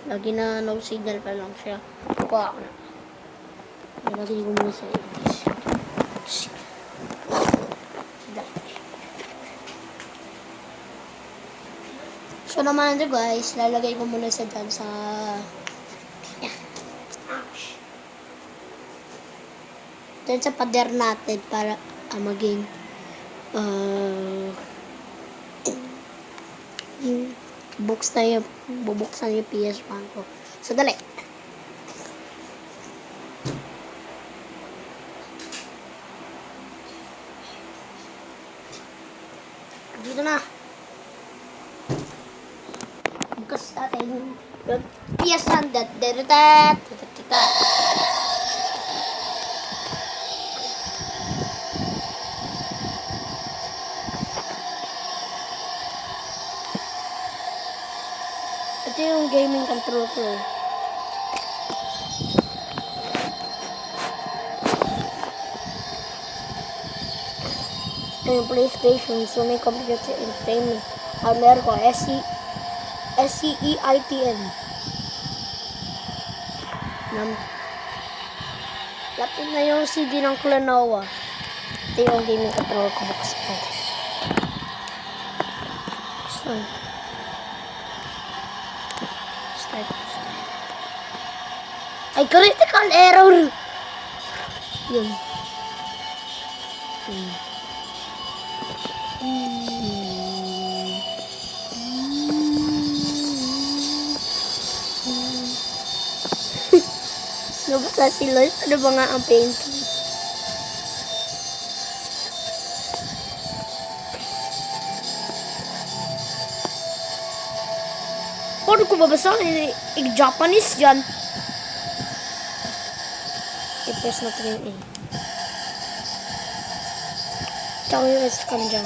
Lagi na no signal pa lang siya. Kuha ko na. Lagay ko muna sa English. So naman ito guys, lalagay ko muna sa dyan sa... Yeah. Dyan sa pader natin para maging bubuksan yung PS1 ko. So dali. Dito na. Bukas natin yung PS1. Ito yung gaming control ko. Ito yung PlayStation, Sony Computer Entertainment. Hardware ko, SCEITN. Lapit na yung CD ng Klonoa. Ito yung gaming control ko. Bukas ko. Start. Ay, critical error! Yun. Nabasa si Lois. Ano ba nga ang painting? Paano ko babasa? Japanese dyan. I-press natin yung A. Tsaka yung S ka dyan.